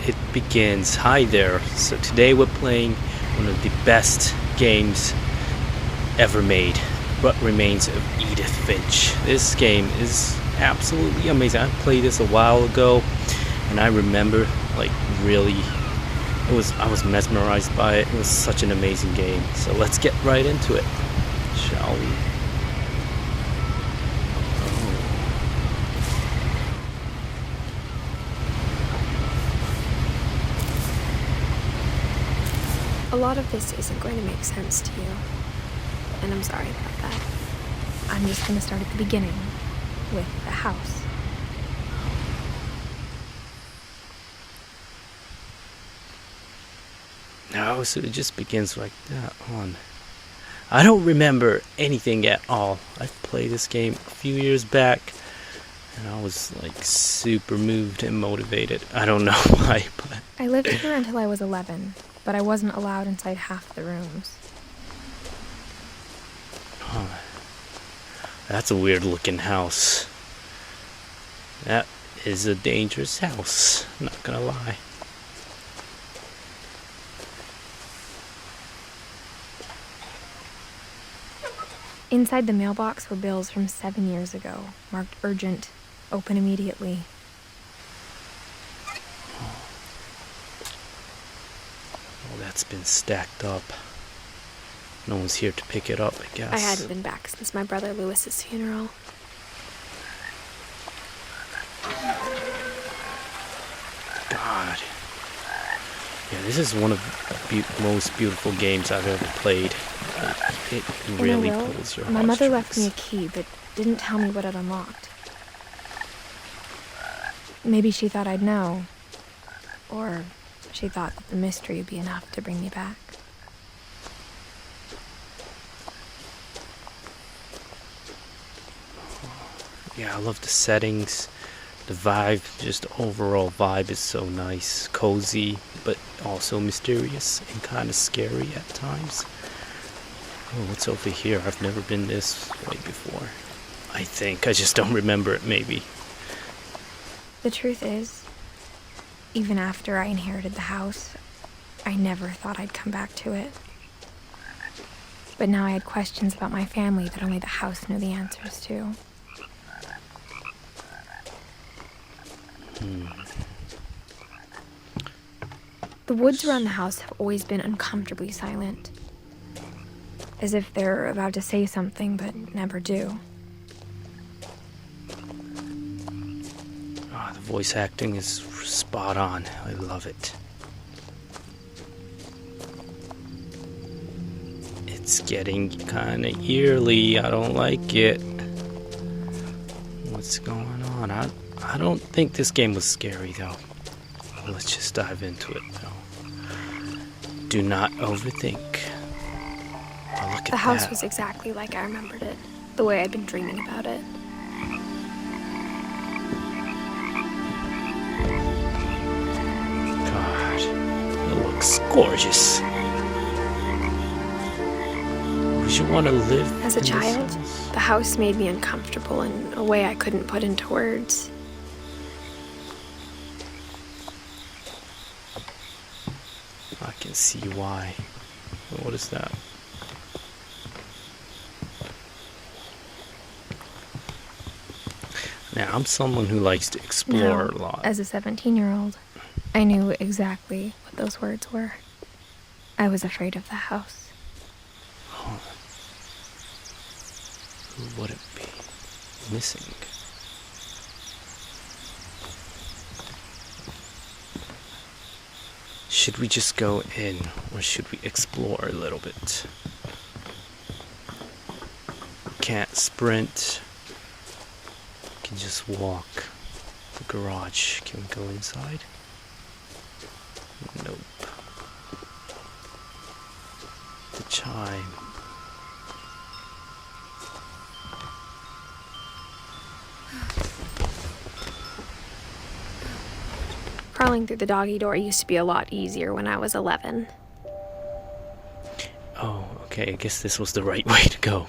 it begins. Hi there. So today we're playing one of the best games ever made, What Remains of Edith Finch. This game is absolutely amazing. I played this a while ago and I remember like really I was mesmerized by it. It was such an amazing game. So let's get right into it, shall we? A lot of this isn't going to make sense to you, and I'm sorry about that. I'm just going to start at the beginning, with the house. No, so it just begins like that on. I don't remember anything at all. I played this game a few years back, and I was like super moved and motivated. I don't know why, but... I lived here until I was 11. But I wasn't allowed inside half the rooms. Huh. That's a weird looking house. That is a dangerous house, not gonna lie. Inside the mailbox were bills from 7 years ago, marked urgent, open immediately. That's been stacked up. No one's here to pick it up, I guess. I hadn't been back since my brother Lewis's funeral. God. Yeah, this is one of the most beautiful games I've ever played. It really pulls your heartstrings. My mother left me a key, but didn't tell me what it unlocked. Maybe she thought I'd know. Or... she thought that the mystery would be enough to bring me back. Yeah, I love the settings, the vibe, just overall vibe is so nice, cozy, but also mysterious and kind of scary at times. Oh, what's over here? I've never been this way before. I think, I just don't remember it, maybe. The truth is, even after I inherited the house, I never thought I'd come back to it. But now I had questions about my family that only the house knew the answers to. The woods around the house have always been uncomfortably silent, as if they're about to say something but never do. The voice acting is spot on. I love it. It's getting kind of eerie. I don't like it. What's going on? I don't think this game was scary though. Let's just dive into it though. Do not overthink. Oh, look at the house that. Was exactly like I remembered it, the way I'd been dreaming about it. Looks gorgeous. Would you want to live as a child? House? The house made me uncomfortable in a way I couldn't put into words. I can see why. What is that? Now, I'm someone who likes to explore a lot. As a 17-year-old, I knew exactly what those words were. I was afraid of the house. Huh. Who would it be missing? Should we just go in, or should we explore a little bit? We can't sprint. We can just walk. The garage. Can we go inside? Nope. The chime. Crawling through the doggy door used to be a lot easier when I was 11. Oh, okay, I guess this was the right way to go.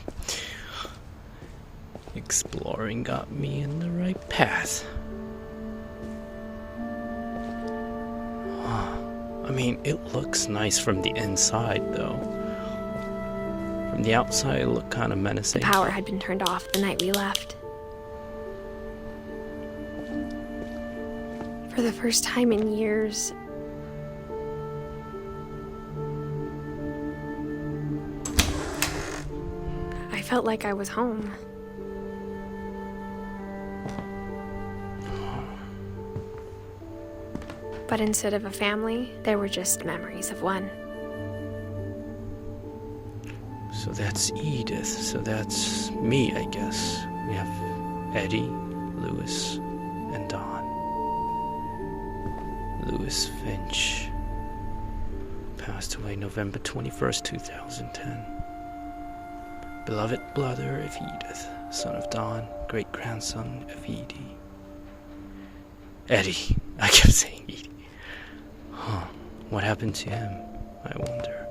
Exploring got me in the right path. I mean, it looks nice from the inside, though. From the outside, it looked kind of menacing. The power had been turned off the night we left. For the first time in years, I felt like I was home. But instead of a family, there were just memories of one. So that's Edith. So that's me, I guess. We have Eddie, Lewis, and Don. Lewis Finch passed away November 21st, 2010. Beloved brother of Edith, son of Don, great-grandson of Edie. Eddie. I kept saying Edie. Huh. What happened to him, I wonder.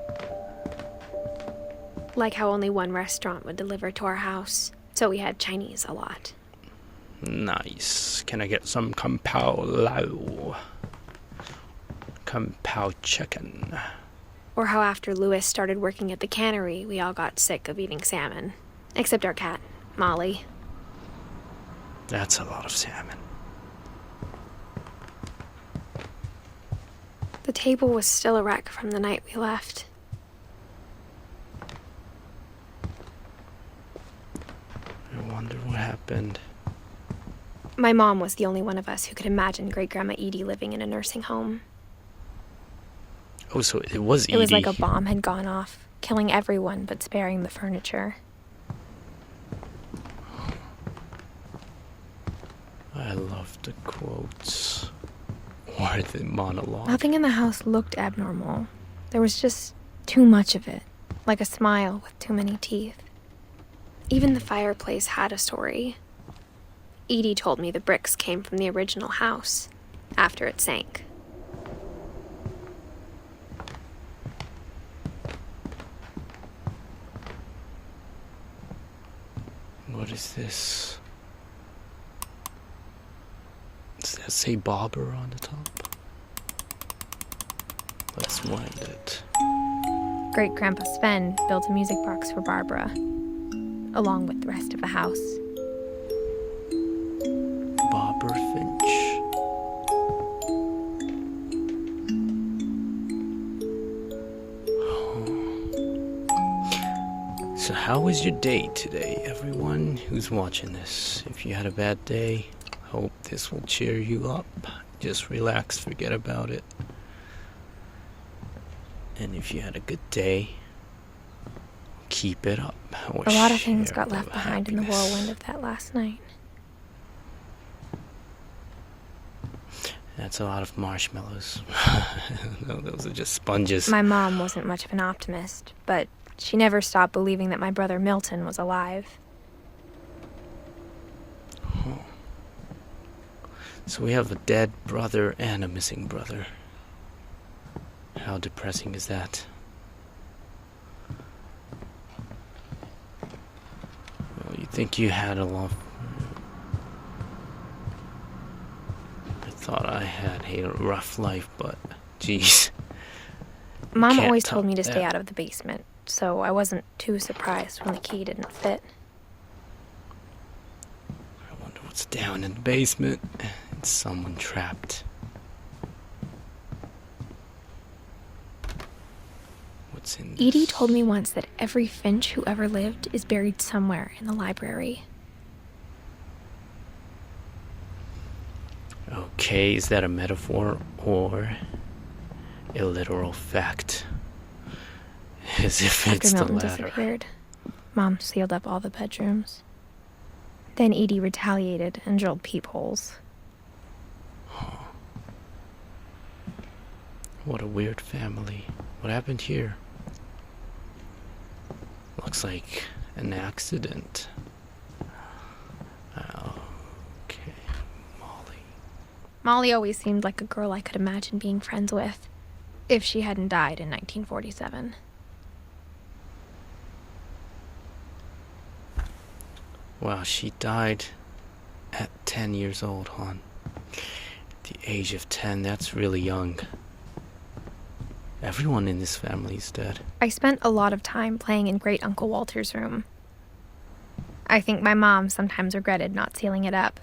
Like how only one restaurant would deliver to our house, so we had Chinese a lot. Nice. Can I get some kung pao lao? Kung pao chicken. Or how after Lewis started working at the cannery, we all got sick of eating salmon. Except our cat, Molly. That's a lot of salmon. The table was still a wreck from the night we left. I wonder what happened. My mom was the only one of us who could imagine Great-Grandma Edie living in a nursing home. Oh, so it was Edie. It was like a bomb had gone off, killing everyone but sparing the furniture. I love the quotes. Or the monologue. Nothing in the house looked abnormal. There was just too much of it, like a smile with too many teeth. Even the fireplace had a story. Edie told me the bricks came from the original house, after it sank. What is this? Does that say Bobber on the top? Let's wind it. Great-Grandpa Sven built a music box for Barbara, along with the rest of the house. Bobber Finch. Oh. So how was your day today, everyone who's watching this? If you had a bad day, hope this will cheer you up. Just relax, forget about it. And if you had a good day, keep it up. A lot of things got left behind in the whirlwind of that last night. That's a lot of marshmallows. No, those are just sponges. My mom wasn't much of an optimist, but she never stopped believing that my brother Milton was alive. Oh. So we have a dead brother and a missing brother. How depressing is that? Well, you think you had a lot. I thought I had a rough life, but geez. Mom always told me to stay out of the basement, so I wasn't too surprised when the key didn't fit. I wonder what's down in the basement. It's someone trapped. What's in this? Edie told me once that every Finch who ever lived is buried somewhere in the library. Okay, is that a metaphor or a literal fact? As if it's the After Milton latter. disappeared, Mom sealed up all the bedrooms. Then Edie retaliated and drilled peepholes. What a weird family. What happened here? Looks like an accident. Okay, Molly. Molly always seemed like a girl I could imagine being friends with, if she hadn't died in 1947. Wow, she died at 10 years old, hon. At the age of 10, that's really young. Everyone in this family is dead. I spent a lot of time playing in Great Uncle Walter's room. I think my mom sometimes regretted not sealing it up.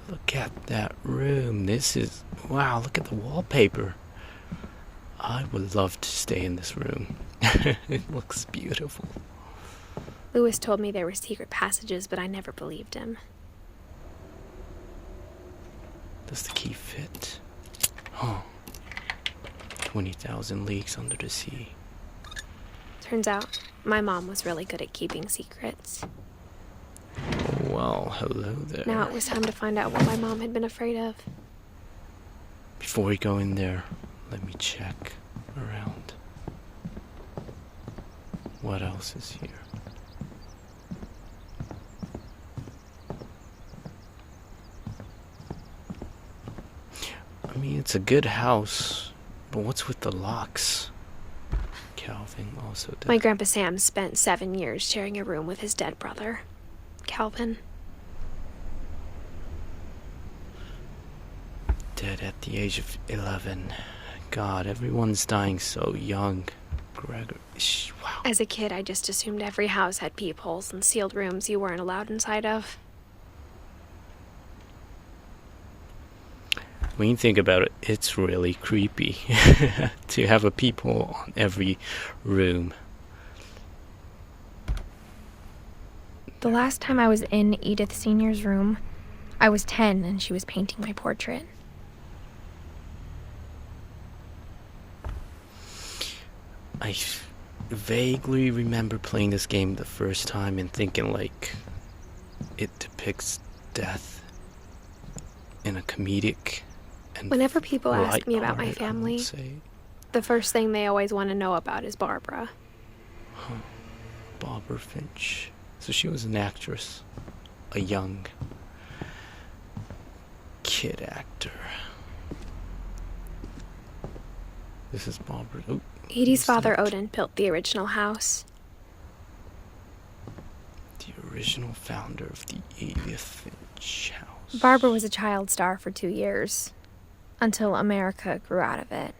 Look at that room. Wow, look at the wallpaper. I would love to stay in this room. It looks beautiful. Lewis told me there were secret passages, but I never believed him. Does the key fit? Oh. 20,000 leagues under the sea. Turns out, my mom was really good at keeping secrets. Well, hello there. Now it was time to find out what my mom had been afraid of. Before we go in there, let me check around. What else is here? I mean, it's a good house, but what's with the locks? Calvin also dead. My Grandpa Sam spent 7 years sharing a room with his dead brother, Calvin. Dead at the age of 11. God, everyone's dying so young. Gregor, wow. As a kid, I just assumed every house had peepholes and sealed rooms you weren't allowed inside of. When you think about it, it's really creepy to have a peephole on every room. The last time I was in Edith Sr.'s room, I was 10 and she was painting my portrait. I vaguely remember playing this game the first time and thinking like it depicts death in a comedic and Whenever people ask me about my light-hearted, family, I would say. the first thing they always want to know about is Barbara. Barbara Finch. So she was an actress, a young kid actor. This is Barbara. Oh, Edie's father, Odin, built the original house. the original founder of the Edith Finch house. Barbara was a child star for 2 years, until America grew out of it.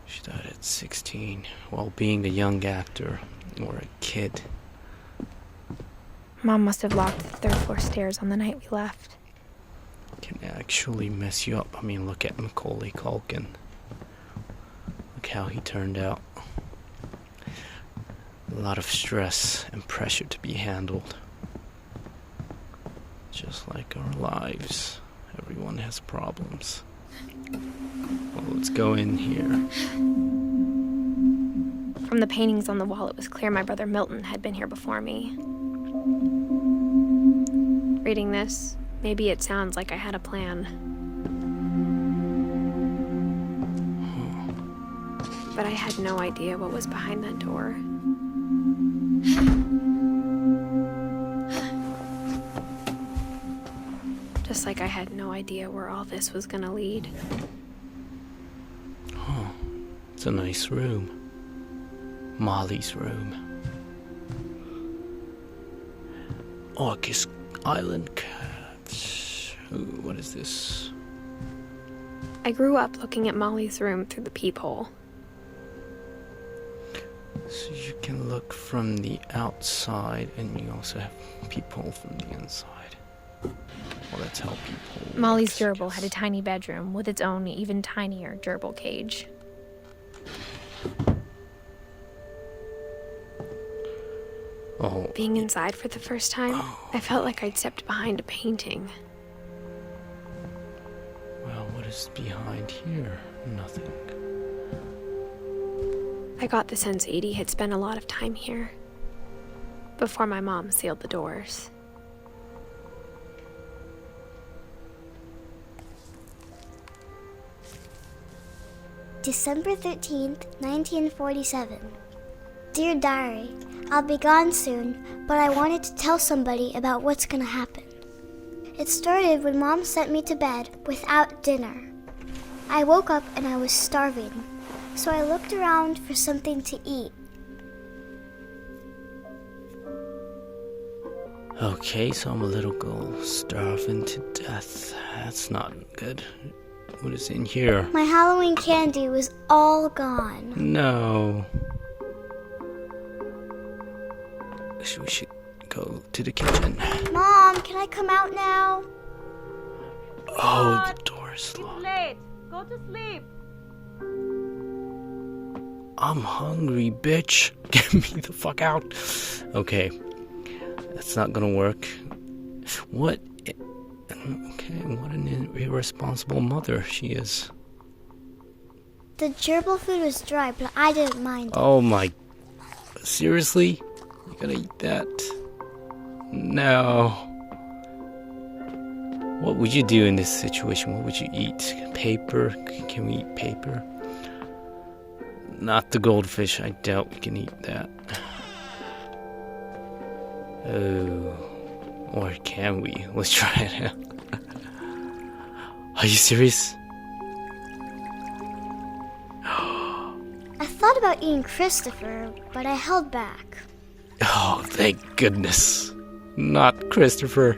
She died at 16 while being a young actor or a kid. Mom must have locked the third floor stairs on the night we left. Can actually mess you up. I mean, look at Macaulay Culkin. Look how he turned out. A lot of stress and pressure to be handled. Just like our lives. Everyone has problems. Well, let's go in here. From the paintings on the wall, it was clear my brother Milton had been here before me. Reading this, maybe it sounds like I had a plan. But I had no idea what was behind that door. Just like I had no idea where all this was gonna lead. Oh, it's a nice room. Molly's room. Orcus Island Cat. Ooh, what is this? I grew up looking at Molly's room through the peephole. So you can look from the outside, and you also have peephole from the inside. Well, that's how peephole Molly's works, gerbil I had a guess. tiny bedroom with its own, even tinier gerbil cage. Oh, Being inside for the first time, I felt like I'd stepped behind a painting. well, what is behind here? Nothing. I got the sense Edie had spent a lot of time here, before my mom sealed the doors. December 13th, 1947. Dear Diary, I'll be gone soon, but I wanted to tell somebody about what's gonna happen. It started when Mom sent me to bed without dinner. I woke up and I was starving, so I looked around for something to eat. Okay, so I'm a little girl starving to death. That's not good. What is in here? My Halloween candy was all gone. No. We should go to the kitchen. Mom, can I come out now? Oh, the door's locked. It's late. Go to sleep. I'm hungry, bitch. Get me the fuck out. Okay. That's not gonna work. What? Okay, what an irresponsible mother she is. The gerbil food was dry, but I didn't mind it. Oh my... Seriously? You gotta eat that? No. What would you do in this situation? What would you eat? Paper? Can we eat paper? Not the goldfish. I doubt we can eat that. Oh. Or can we? Let's try it out. Are you serious? I thought about eating Christopher, but I held back. Oh, thank goodness. Not Christopher.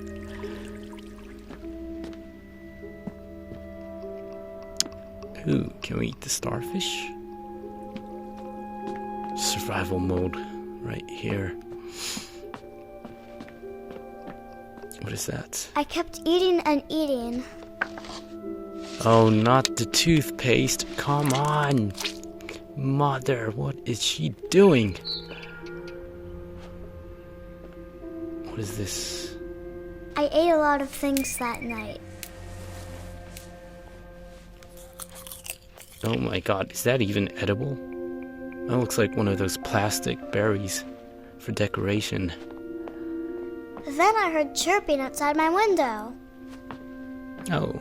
Ooh, can we eat the starfish? Survival mode right here. What is that? I kept eating and eating. Oh, not the toothpaste. Come on. Mother, what is she doing? What is this? I ate a lot of things that night. Oh my god, is that even edible? That looks like one of those plastic berries for decoration. Then I heard chirping outside my window. Oh,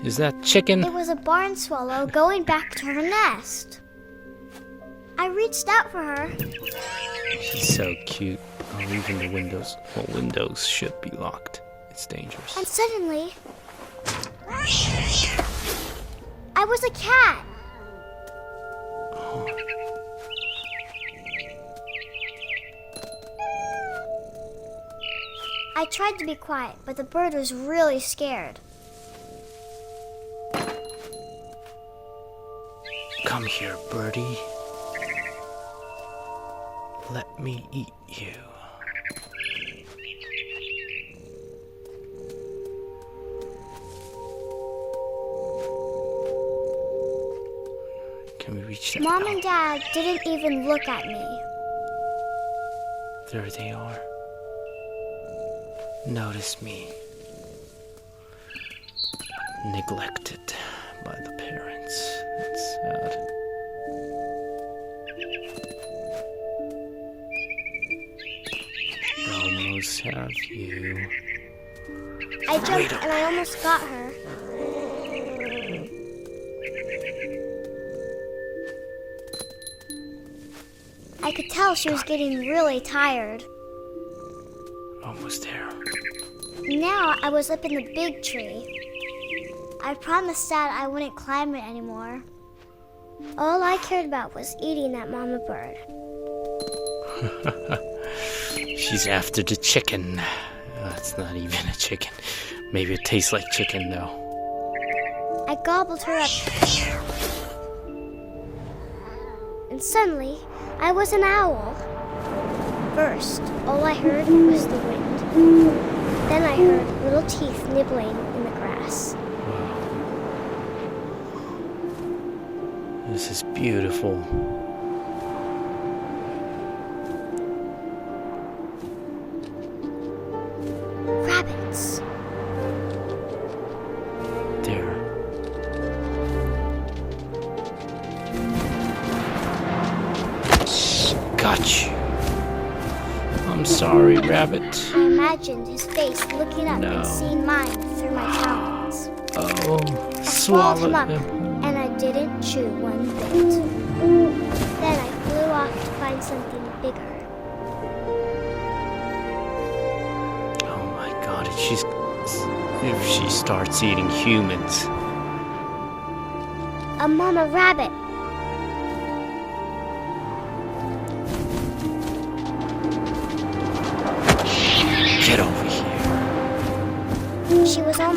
is that chicken? It was a barn swallow going back to her nest. I reached out for her. She's so cute. Oh, even the windows. Well, windows should be locked. It's dangerous. And suddenly, I was a cat. Oh. I tried to be quiet, but the bird was really scared. Come here, birdie. Let me eat you. Can we reach that? Mom and Dad didn't even look at me. There they are. Notice me. Neglected by the parents. That's sad. Almost have you. I jumped and I almost got her. I could tell she was getting really tired. Almost there. Now I was up in the big tree. I promised Dad I wouldn't climb it anymore. All I cared about was eating that mama bird. She's after the chicken. That's not even a chicken. Maybe it tastes like chicken, though. I gobbled her up. And suddenly, I was an owl. First, all I heard was the wind. Then I heard little teeth nibbling in the grass. Wow. This is beautiful. Rabbits. There. Got you. I'm sorry, rabbit. I imagined his face looking up No. and seeing mine through my talons. Oh, I swallowed him up, him. and I didn't chew one bit. Then I flew off to find something bigger. Oh my god, if she starts eating humans. A mama rabbit. Get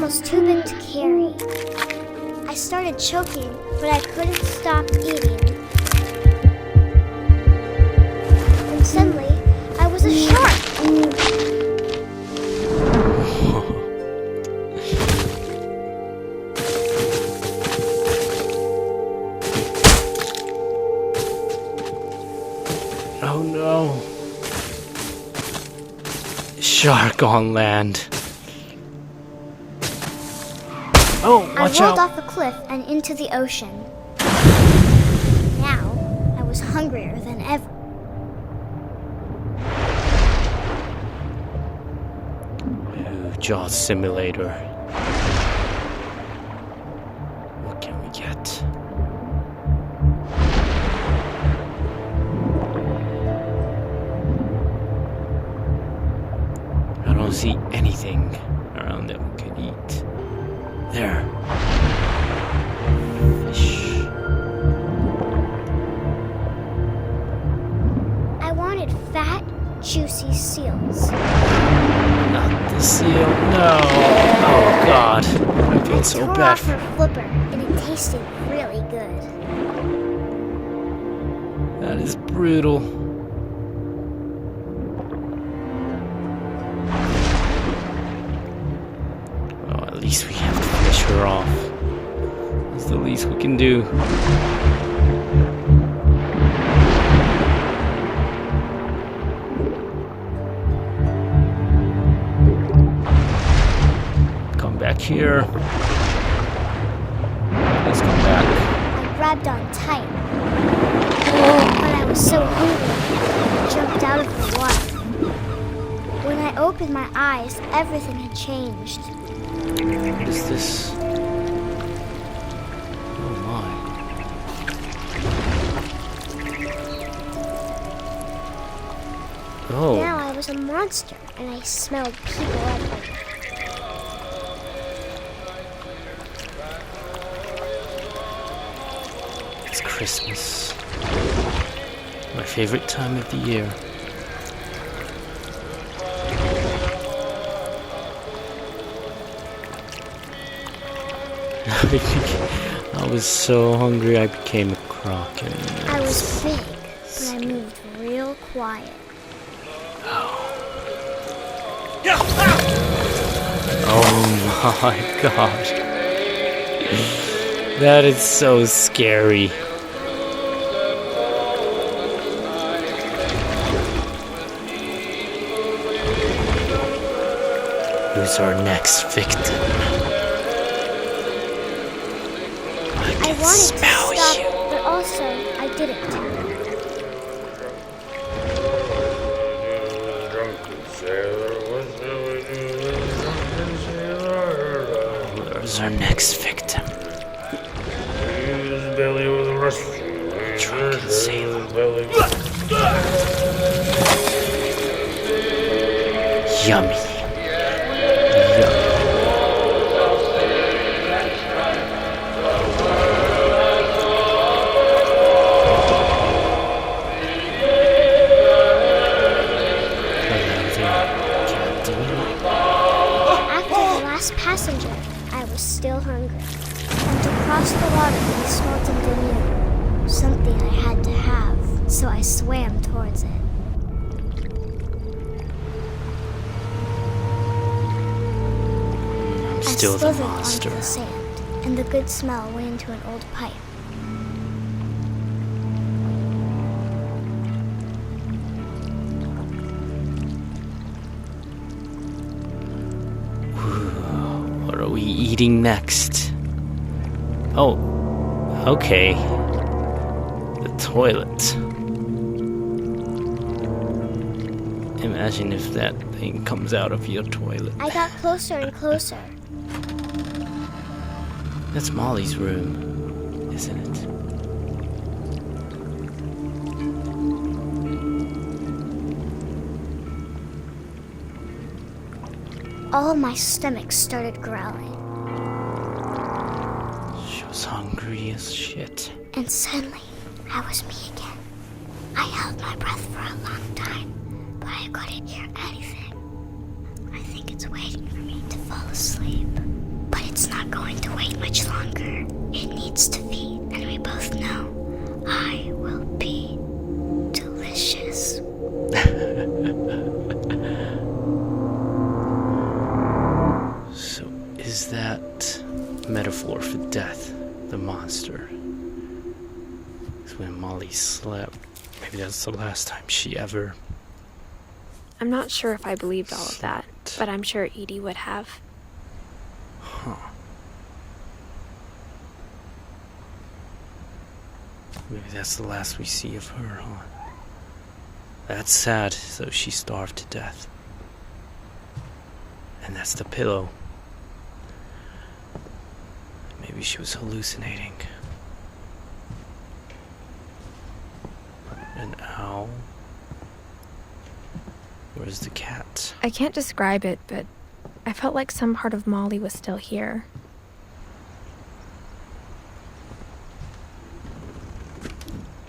almost too big to carry. I started choking, but I couldn't stop eating. And suddenly, I was a shark! Oh no. Shark on land. Oh, watch I rolled out. off the cliff and into the ocean. Now, I was hungrier than ever. Ooh, Jaws Simulator. What can we get? I don't see anything around that we could eat. There. Fish. I wanted fat, juicy seals. Not the seal. No. Oh God. I feel so Tore bad. off her flipper, and it tasted really good. That is brutal. Oh, at least we have to finish her off. That's the least we can do. Come back here. Let's come back. I grabbed on tight. But I was so hungry, I jumped out of the water. When I opened my eyes, everything had changed. What is this? Oh my. Oh. Now I was a monster, and I smelled people everywhere. It's Christmas. My favorite time of the year. I was so hungry I became a croc. And I was big, but I moved real quiet. Oh my god. That is so scary. Who's our next victim? I wanted to smell stop, you. but also I didn't. Who's our next victim? Drunken sailor. Yummy. Passenger, I was still hungry. And to cross the water, I smelled something new. Something I had to have, so I swam towards it. I'm I still the slithered monster. onto the sand, and the good smell went into an old pipe. What are we eating next? Oh, okay. The toilet. Imagine if that thing comes out of your toilet. I got closer and closer. That's Molly's room, isn't it? All my stomach started growling. She was hungry as shit. And suddenly, I was me again. I held my breath for a long time, but I couldn't hear anything. I think it's waiting for me to fall asleep. But it's not going to wait much longer. It needs to feed, and we both know I will be delicious. So, is that metaphor for death, the monster? It's when Molly slept. Maybe that's the last time she ever... I'm not sure if I believed all of that, but I'm sure Edie would have. Huh. Maybe that's the last we see of her, huh? That's sad, so she starved to death. And that's the pillow. Maybe she was hallucinating. An owl? Where's the cat? I can't describe it, but I felt like some part of Molly was still here.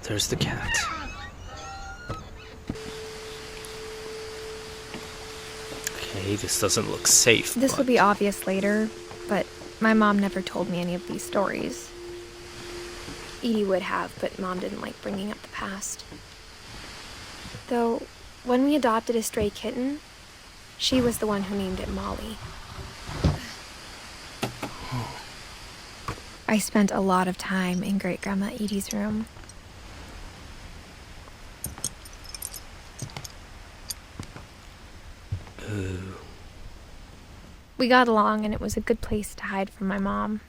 There's the cat. Okay, this doesn't look safe. This will be obvious later, but my mom never told me any of these stories. Edie would have, but Mom didn't like bringing up the past. Though, when we adopted a stray kitten, she was the one who named it Molly. I spent a lot of time in Great-Grandma Edie's room. Ooh. We got along, and it was a good place to hide from my mom.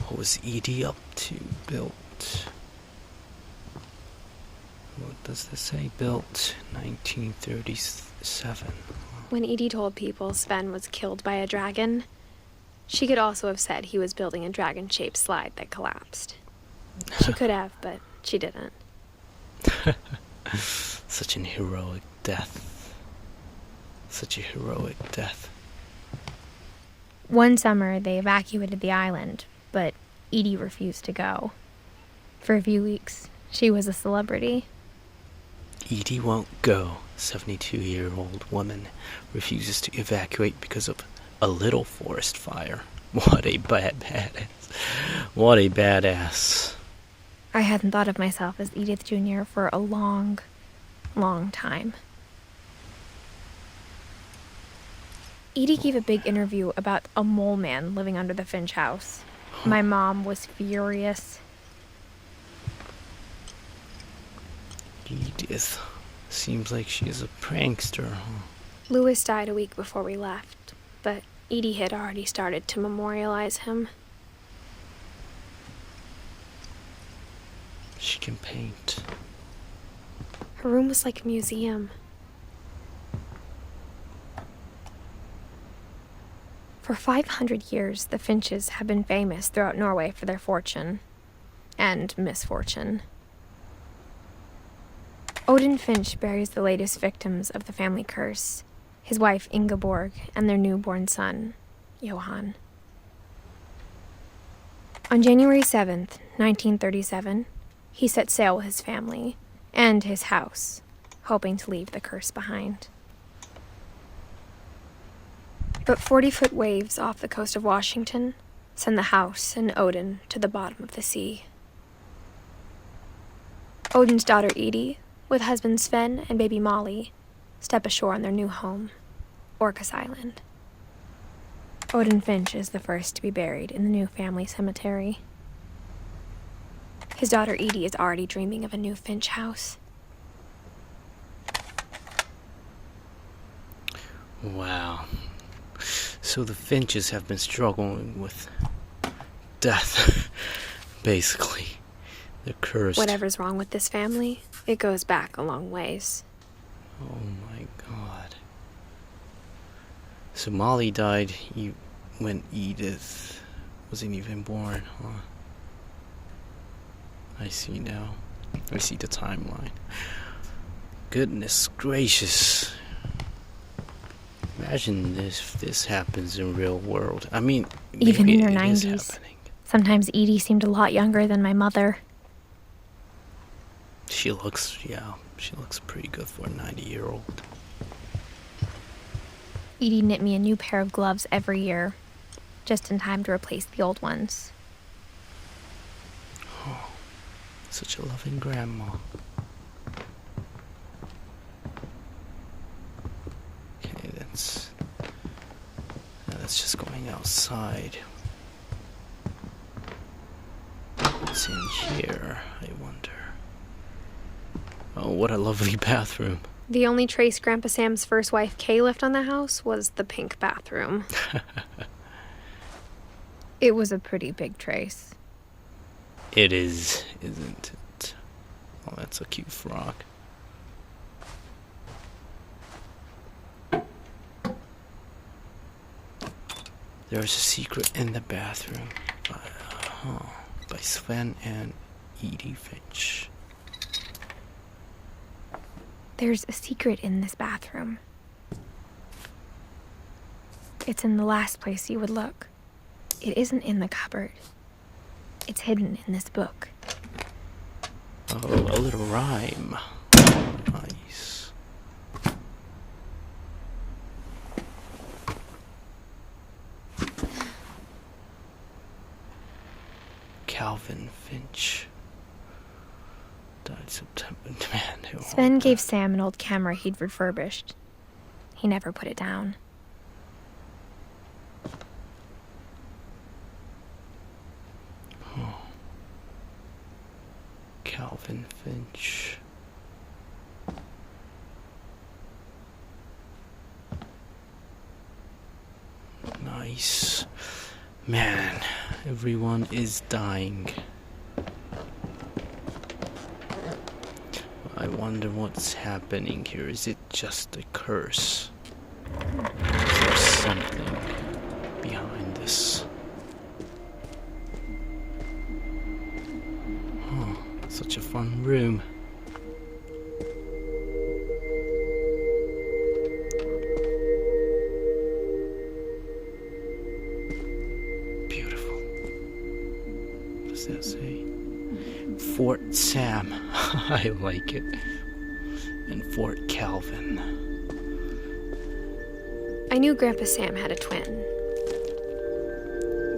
What was Edie up to? Built... What does this say? Built 1937. When Edie told people Sven was killed by a dragon, she could also have said he was building a dragon-shaped slide that collapsed. She could have, but she didn't. Such an heroic death. Such a heroic death. One summer, they evacuated the island, but Edie refused to go. For a few weeks, she was a celebrity. Edie won't go. 72-year-old woman refuses to evacuate because of a little forest fire. What a badass. What a badass. I hadn't thought of myself as Edith Jr. for a long, long time. Edie gave a big interview about a mole man living under the Finch house. My mom was furious. Edith. Seems like she is a prankster, huh? Louis died a week before we left, but Edie had already started to memorialize him. She can paint. Her room was like a museum. For 500 years, the Finches have been famous throughout Norway for their fortune and misfortune. Odin Finch buries the latest victims of the family curse, his wife Ingeborg and their newborn son, Johan. On January 7th, 1937, he set sail with his family and his house, hoping to leave the curse behind. But 40-foot waves off the coast of Washington send the house and Odin to the bottom of the sea. Odin's daughter Edie, with husband Sven and baby Molly, step ashore on their new home, Orcas Island. Odin Finch is the first to be buried in the new family cemetery. His daughter Edie is already dreaming of a new Finch house. Wow. So the Finches have been struggling with death, basically. They're cursed. Whatever's wrong with this family, it goes back a long ways. Oh my god. So Molly died when Edith wasn't even born, huh? I see now. I see the timeline. Goodness gracious. Imagine if this happens in real world. I mean, Even in her it is 90s. happening. Sometimes Edie seemed a lot younger than my mother. She looks pretty good for a 90-year-old. Edie knit me a new pair of gloves every year, just in time to replace the old ones. Oh, such a loving grandma. Okay, that's just going outside. What's in here, I wonder? Oh, what a lovely bathroom. The only trace Grandpa Sam's first wife, Kay, left on the house was the pink bathroom. It was a pretty big trace. It is, isn't it? Oh, that's a cute frog. There's a secret in the bathroom by Sven and Edith Finch. There's a secret in this bathroom. It's in the last place you would look. It isn't in the cupboard. It's hidden in this book. Oh, a little rhyme. Nice. Calvin Finch. Died September. Man, Sven gave Sam an old camera he'd refurbished. He never put it down. Oh. Calvin Finch. Nice. Man, everyone is dying. I wonder what's happening here. Is it just a curse? Is there something behind this? Oh, such a fun room. Beautiful. What does that say? Fort Sam. I like it. And Fort Calvin. I knew Grandpa Sam had a twin.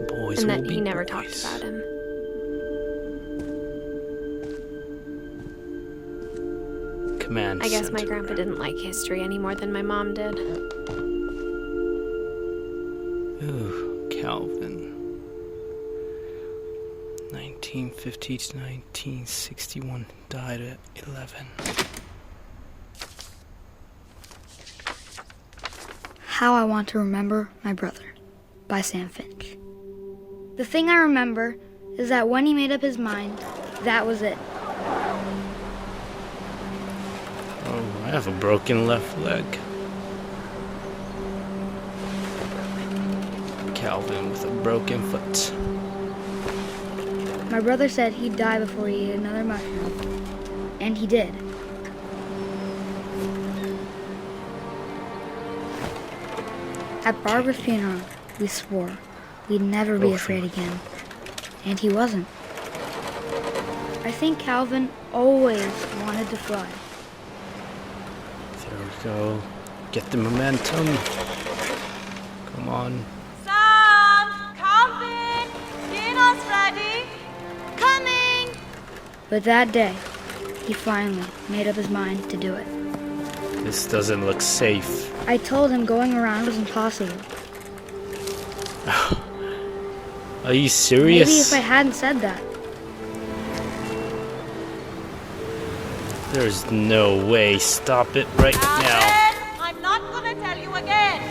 Boys and will that be he never boys. talked about him. Command I guess center. my grandpa didn't like history any more than my mom did. Ooh, Calvin. 1950 to 1961. Died at 11. How I Want to Remember My Brother by Sam Finch. The thing I remember is that when he made up his mind, that was it. Oh, I have a broken left leg. Calvin with a broken foot. My brother said he'd die before he ate another mushroom, and he did. At Barbara's funeral, we swore we'd never be afraid again, and he wasn't. I think Calvin always wanted to fly. There we go. Get the momentum. Come on. Sam! Calvin! Dinner's ready! Coming! But that day, he finally made up his mind to do it. This doesn't look safe. I told him going around was impossible. Are you serious? Maybe if I hadn't said that. There's no way. Stop it right now. Calvin! I'm not gonna tell you again!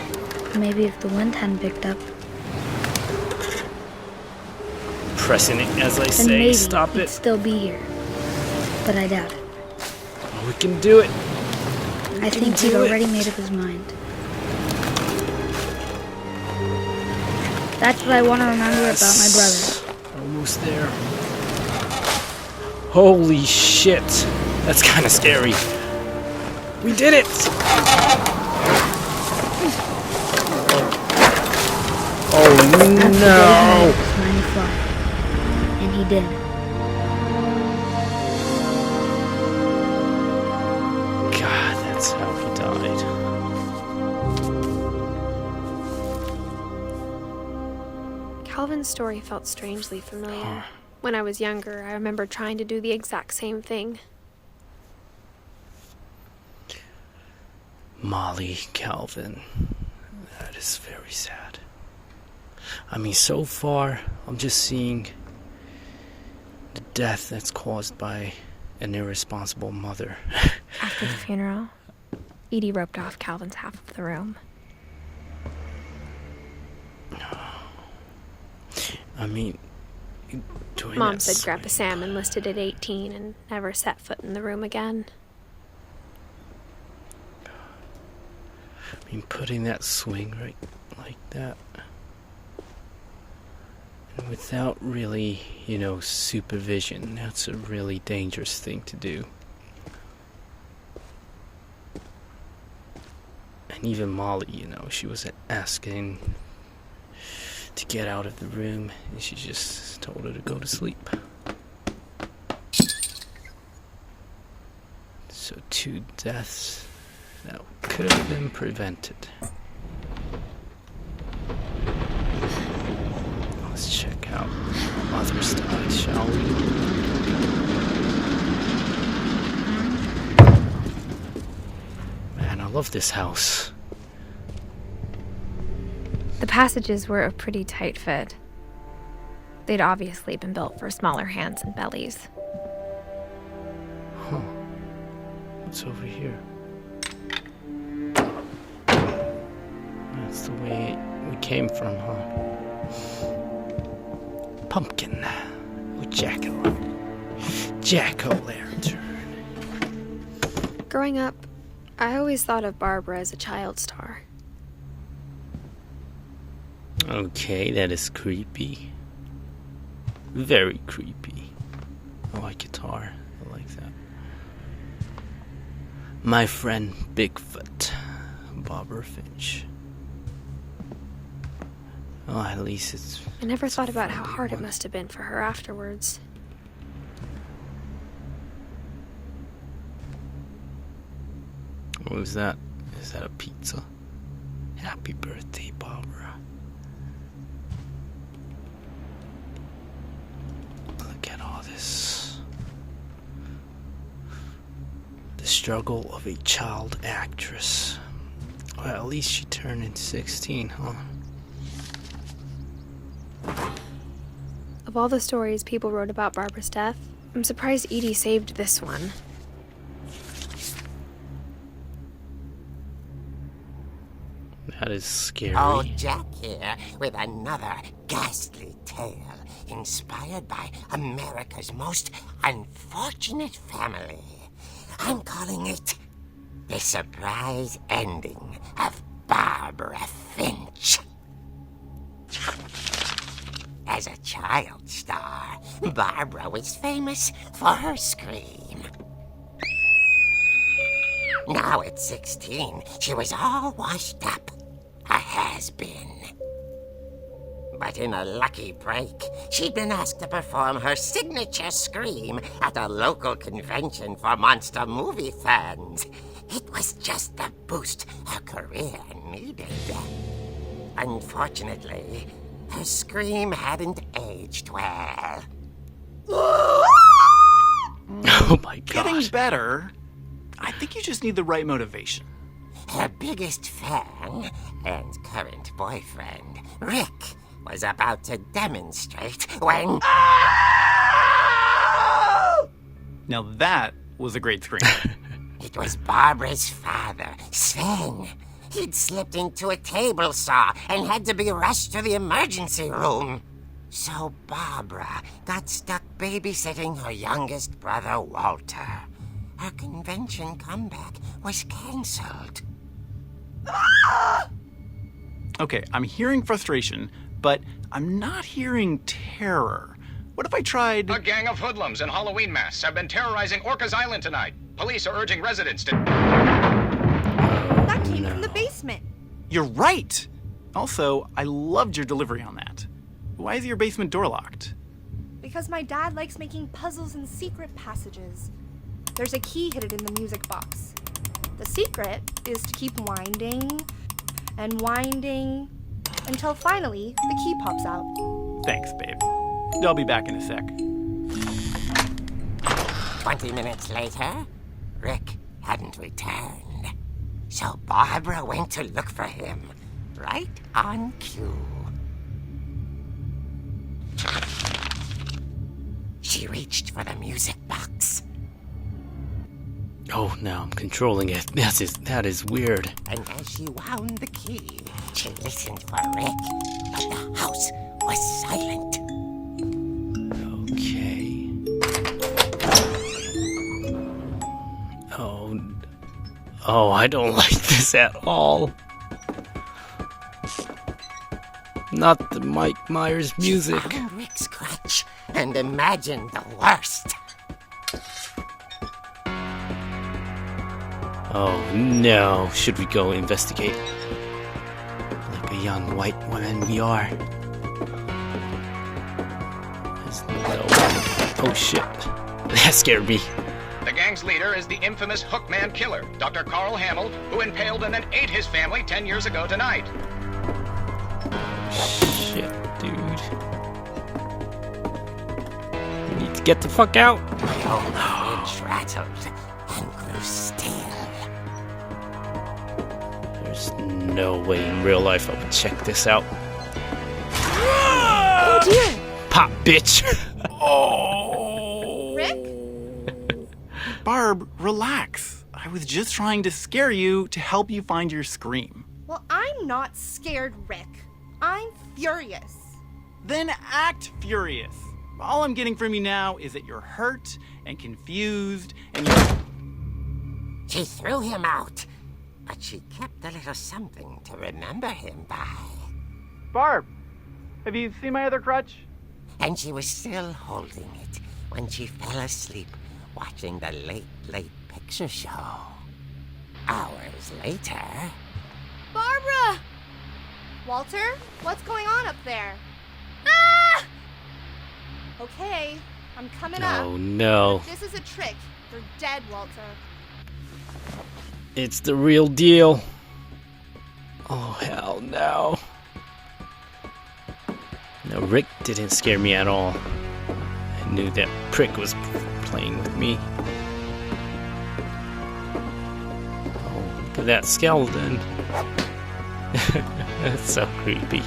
Maybe if the wind hadn't picked up, Pressing it as I then say. maybe Stop he'd it. still be here. But I doubt it. Oh, we can do it. I think he'd already made up his mind. That's what I want to remember about my brother. Almost there. Holy shit. That's kind of scary. We did it. Oh no. Mighty fly. And he did. God, that's how he died. Calvin's story felt strangely familiar. When I was younger, I remember trying to do the exact same thing. Molly, Calvin. That is very sad. I mean, so far, I'm just seeing the death that's caused by an irresponsible mother. After the funeral, Edie roped off Calvin's half of the room. I mean, doing Mom that said Grandpa swing. Sam enlisted at 18 and never set foot in the room again. I mean, putting that swing right like that. And without really, supervision, that's a really dangerous thing to do. And even Molly, she was asking to get out of the room, and she just told her to go to sleep. So 2 deaths that could have been prevented. Let's check out Mother's Day, shall we? Man, I love this house. The passages were a pretty tight fit. They'd obviously been built for smaller hands and bellies. Huh. What's over here? That's the way we came from, huh? Pumpkin. Oh, jack-o'-lantern. Growing up, I always thought of Barbara as a child star. Okay, that is creepy. Very creepy. I like guitar. I like that. My friend Bigfoot. Barbara Finch. Oh, at least it's... I never thought about how hard it must have been for her afterwards. What was that? Is that a pizza? Happy birthday, Barbara. Look at all this. The struggle of a child actress. Well, at least she turned into 16, huh? Of all the stories people wrote about Barbara's death, I'm surprised Edie saved this one. That is scary. Oh, Jack here with another ghastly tale inspired by America's most unfortunate family. I'm calling it The Surprise Ending of Barbara Finch. As a child star, Barbara was famous for her scream. Now at 16, she was all washed up. A has-been. But in a lucky break, she'd been asked to perform her signature scream at a local convention for monster movie fans. It was just the boost her career needed. Unfortunately, her scream hadn't aged well. Oh my god. Getting better. I think you just need the right motivation. Her biggest fan and current boyfriend, Rick, was about to demonstrate when... Now that was a great scream. It was Barbara's father, Sven. He'd slipped into a table saw and had to be rushed to the emergency room. So Barbara got stuck babysitting her youngest brother, Walter. Her convention comeback was cancelled. Okay, I'm hearing frustration, but I'm not hearing terror. What if I tried... A gang of hoodlums in Halloween masks have been terrorizing Orcas Island tonight. Police are urging residents to... That came from the basement. You're right! Also, I loved your delivery on that. Why is your basement door locked? Because my dad likes making puzzles and secret passages. There's a key hidden in the music box. The secret is to keep winding and winding until finally the key pops out. Thanks, babe. I'll be back in a sec. 20 minutes later, Rick hadn't returned. So Barbara went to look for him, right on cue. She reached for the music box. Oh, now I'm controlling it. That is weird. And as she wound the key, she listened for Rick, but the house was silent. Okay. Oh, I don't like this at all. Not the Mike Myers music. She found Rick's crutch and imagined the worst. Oh no, should we go investigate? Like a young white woman we are. There's no... Oh shit. That scared me. The gang's leader is the infamous Hookman killer, Dr. Carl Hamill, who impaled and then ate his family 10 years ago tonight. Shit, dude. We need to get the fuck out. The old fridge rattled and grew still. There's no way in real life I would check this out. Oh dear! Pop, bitch! Rick? Barb, relax. I was just trying to scare you to help you find your scream. Well, I'm not scared, Rick. I'm furious. Then act furious. All I'm getting from you now is that you're hurt and confused and you're... She threw him out, but she kept a little something to remember him by. Barb, have you seen my other crutch? And she was still holding it when she fell asleep watching the late picture show. Hours later... Barbara! Walter, what's going on up there? Ah! Okay, I'm coming up. Oh no. This is a trick. You're dead, Walter. It's the real deal. Oh hell no. No, Rick didn't scare me at all. I knew that prick was playing with me. Oh, look at that skeleton. That's so creepy.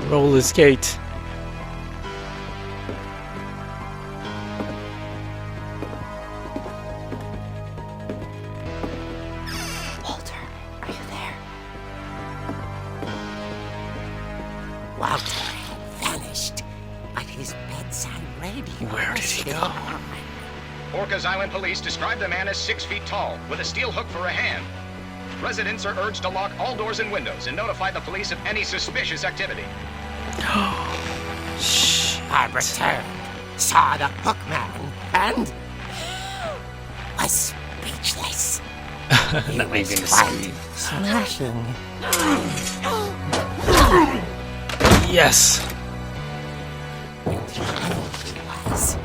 Roller skate. Walter, are you there? Walter had vanished, but his bedside radio Where was did he still go? on. Orcas Island police describe the man as 6 feet tall, with a steel hook for a hand. Residents are urged to lock all doors and windows and notify the police of any suspicious activity. Shh. Barbara turned, saw the hookman, and was speechless. Not He was even quite smashing. Yes. And he was.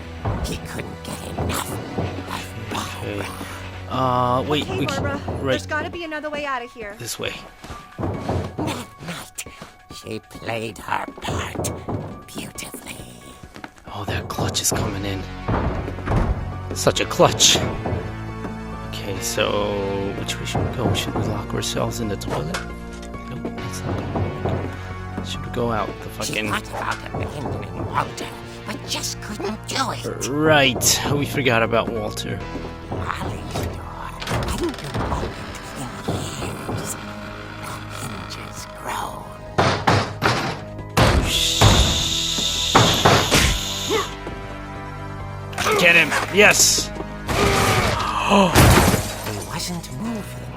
He couldn't get enough of Okay. Barbara. Wait. Okay, we Barbara, right there's gotta be another way out of here. this way. That night, she played her part beautifully. Oh, that clutch is coming in. Such a clutch. Okay, so which way should we go? Should we lock ourselves in the toilet? Nope, that's not gonna work. Should we go out the She fucking... thought about abandoning Walter, but just couldn't do it. Right, we forgot about Walter. Molly's door hadn't been opened in years. The hinges groaned. Get him! Yes! He wasn't moving,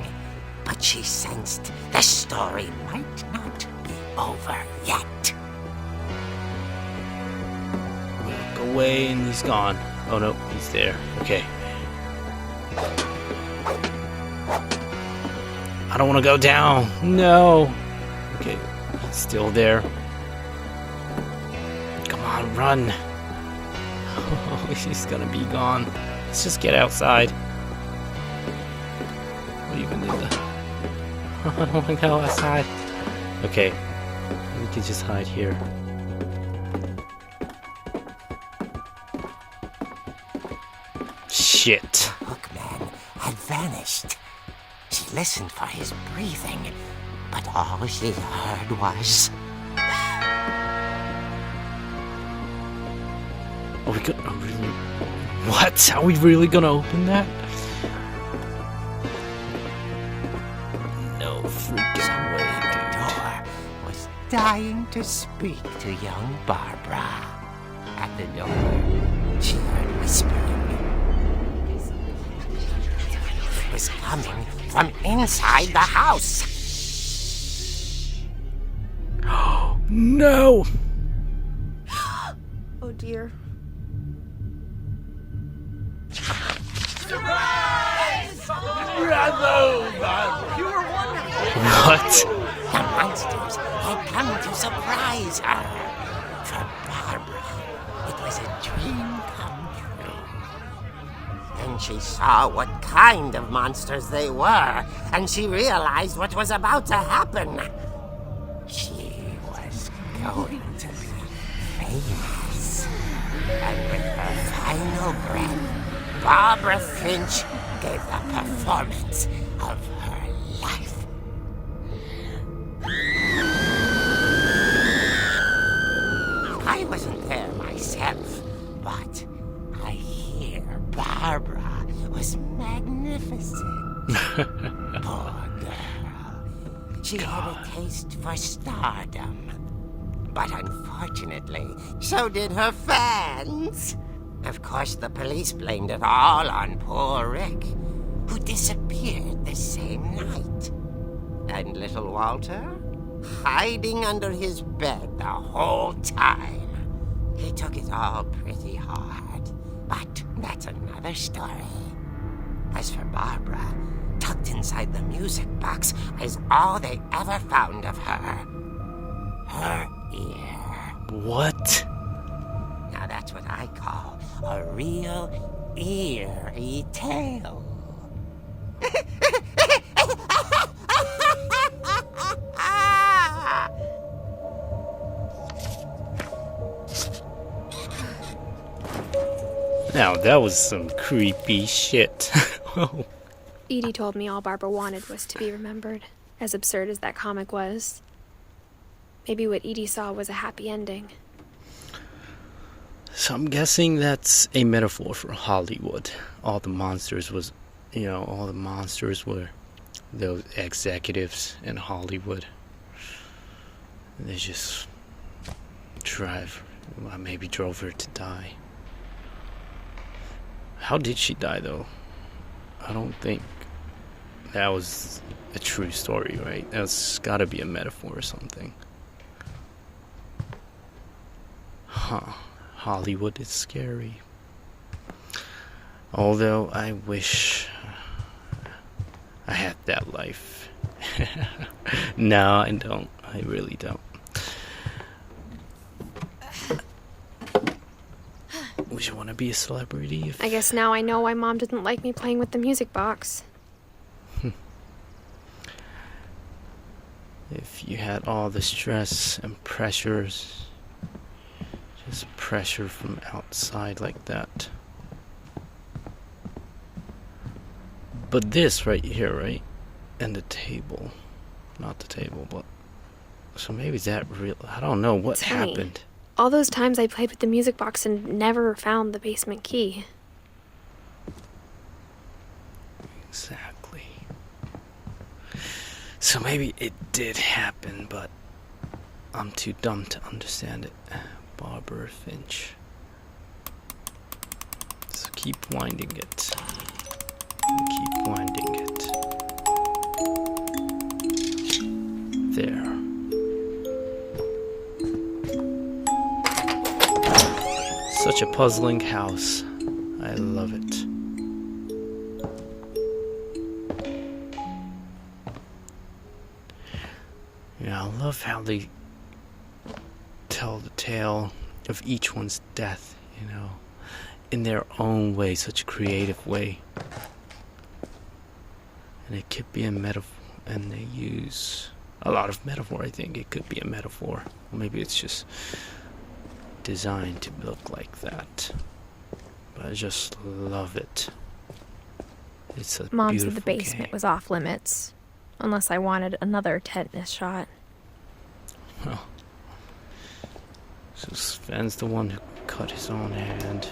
but she sensed the story might not be over yet. Look away and he's gone. Oh no, he's there. Okay. I don't want to go down. No. Okay, he's still there. Come on, run. Oh, he's gonna be gone. Let's just get outside. What even in the... I don't want to go outside. Okay, we can just hide here. Shit. Hookman had vanished. She listened for his breathing, but all she heard was... Are we gonna really... What? Are we really gonna open that? No freaking Someone at the door was dying to speak to young Barbara. At the door, she heard whispering. It was coming from inside the house. No! Oh dear. What? The monsters had come to surprise her. For Barbara, it was a dream come true. Then she saw what kind of monsters they were, and she realized what was about to happen. She was going to be famous. And with her final breath, Barbara Finch gave the performance of her life. I wasn't there myself, but I hear Barbara was magnificent. Poor girl. She had a taste for stardom. But unfortunately, so did her fans. Of course, the police blamed it all on poor Rick, who disappeared the same night. And little Walter? Hiding under his bed the whole time. He took it all pretty hard, but that's another story. As for Barbara, tucked inside the music box is all they ever found of her. Her ear. What? Now that's what I call a real eerie tale. Now that was some creepy shit. Edie told me all Barbara wanted was to be remembered, as absurd as that comic was. Maybe what Edie saw was a happy ending. So I'm guessing that's a metaphor for Hollywood. All the monsters were those executives in Hollywood. They just maybe drove her to die. How did she die, though? I don't think that was a true story, right? That's gotta be a metaphor or something. Huh. Hollywood is scary. Although I wish I had that life. No, I don't. I really don't. Would you want to be a celebrity? I guess now I know why Mom didn't like me playing with the music box. If you had all the stress and pressures, just pressure from outside like that. But this right here, right? And the table. Not the table, but... So maybe that real... I don't know what happened. All those times I played with the music box and never found the basement key. Exactly. So maybe it did happen, but I'm too dumb to understand it. Barbara Finch. So keep winding it. And keep winding it. There. Such a puzzling house. I love it. Yeah, I love how they tell the tale of each one's death, in their own way, such a creative way. And it could be a metaphor. and they use a lot of metaphor. I think it could be a metaphor. Or maybe it's just designed to look like that. But I just love it. It's a Mom beautiful said the basement game. was off limits, unless I wanted another tetanus shot. Well, so Sven's the one who cut his own hand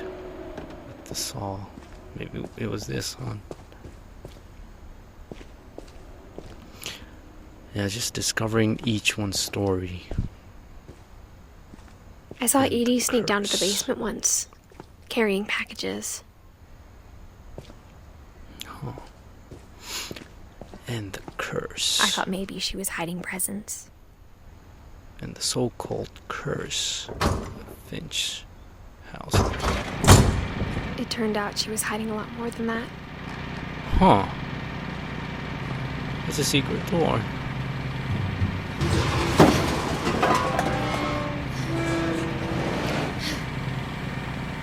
with the saw. Maybe it was this one. Yeah, just discovering each one's story. I saw And Edie sneak down to the curse. basement once, carrying packages. Oh. And the curse. I thought maybe she was hiding presents. And the so-called curse of Finch house. It turned out she was hiding a lot more than that. Huh. It's a secret door.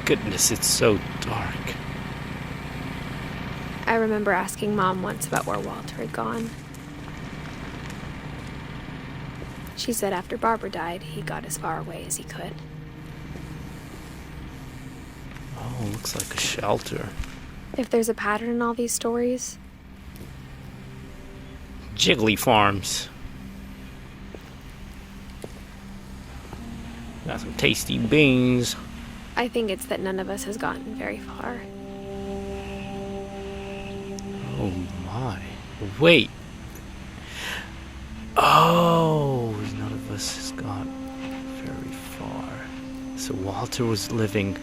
Goodness, it's so dark. I remember asking Mom once about where Walter had gone. She said after Barbara died, he got as far away as he could. Oh, looks like a shelter. If there's a pattern in all these stories, Jiggly Farms. Got some tasty beans. I think it's that none of us has gotten very far. Oh my. Wait. Oh, none of us has got very far. So Walter was living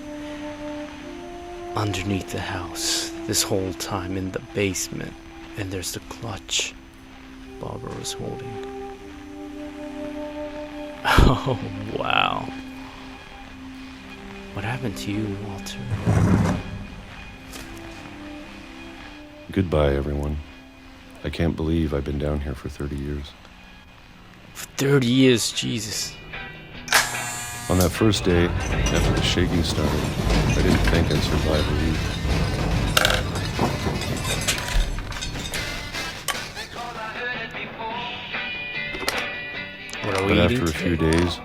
underneath the house this whole time in the basement. And there's the clutch Barbara was holding. Oh, wow. What happened to you, Walter? Goodbye, everyone. I can't believe I've been down here for 30 years. For 30 years, Jesus. On that first day, after the shaking started, I didn't think I'd survive a week. What are we But eating after a few today? days,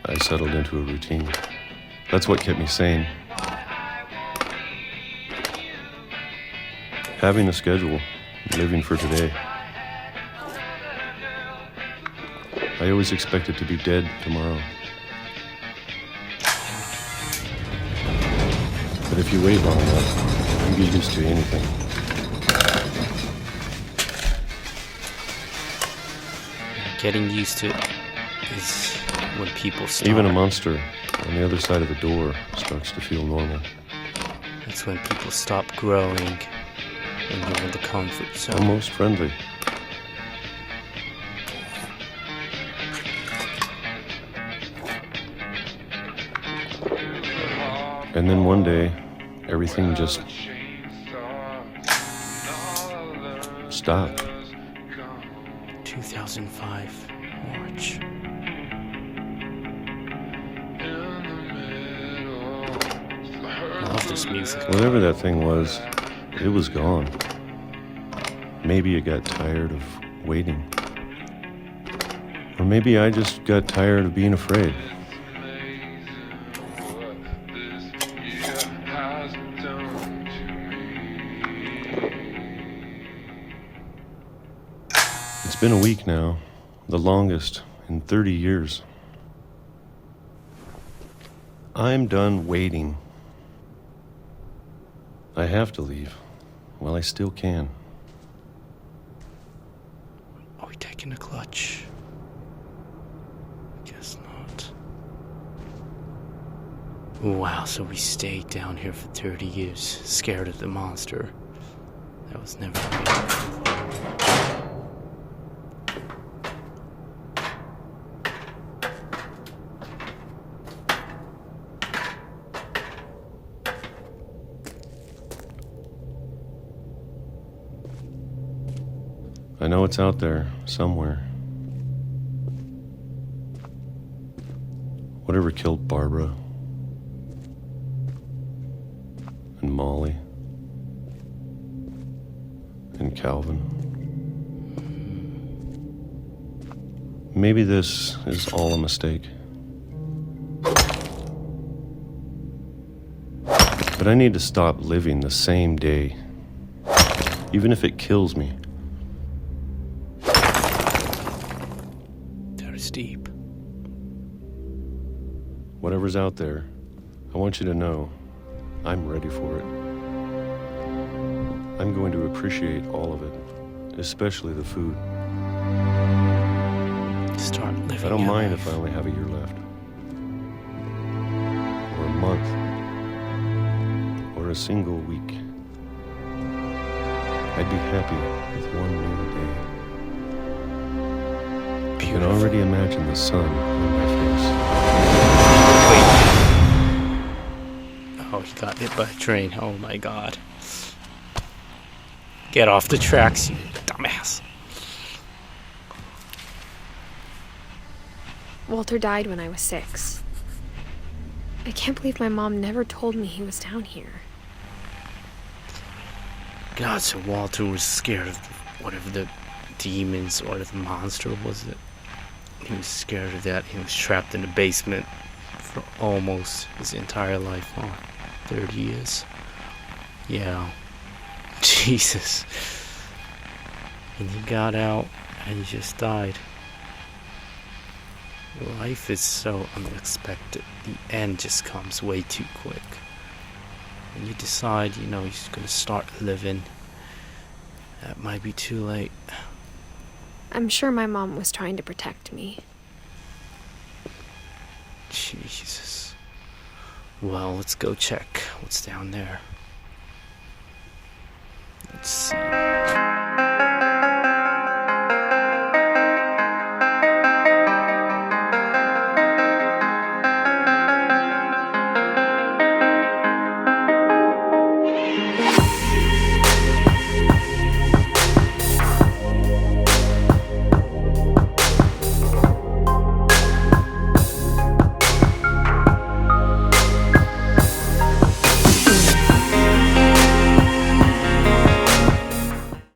I settled into a routine. That's what kept me sane. Having a schedule, living for today. I always expected to be dead tomorrow. But if you wait long enough, you get used to anything. Getting used to it is when people stop. Even a monster on the other side of the door starts to feel normal. That's when people stop growing and you're in the comfort zone. Almost friendly. And then one day, everything just stopped. 2005, March. I love this music. Whatever that thing was, it was gone. Maybe it got tired of waiting. Or maybe I just got tired of being afraid. It's been a week now, the longest in 30 years. I'm done waiting. I have to leave while I still can. Are we taking a clutch? Guess not. Wow, so we stayed down here for 30 years, scared of the monster. That was never me. I know it's out there, somewhere. Whatever killed Barbara and Molly and Calvin Maybe this is all a mistake. But I need to stop living the same day, even if it kills me. That is deep. Whatever's out there, I want you to know I'm ready for it. I'm going to appreciate all of it, especially the food. Start living. I don't mind if I only have a year left, or a month, or a single week. I'd be happy with one new day. I can already imagine the sun on my face. Oh, he got hit by a train. Oh my god. Get off the tracks, you dumbass. Walter died when I was 6. I can't believe my mom never told me he was down here. God, so Walter was scared of whatever the demons or the monster was it. He was scared of that. He was trapped in the basement for almost his entire life. Oh, 30 years. Yeah. Jesus. And he got out and he just died. Life is so unexpected. The end just comes way too quick. When you decide, you're gonna start living, that might be too late. I'm sure my mom was trying to protect me. Jesus. Well, let's go check what's down there. Let's see.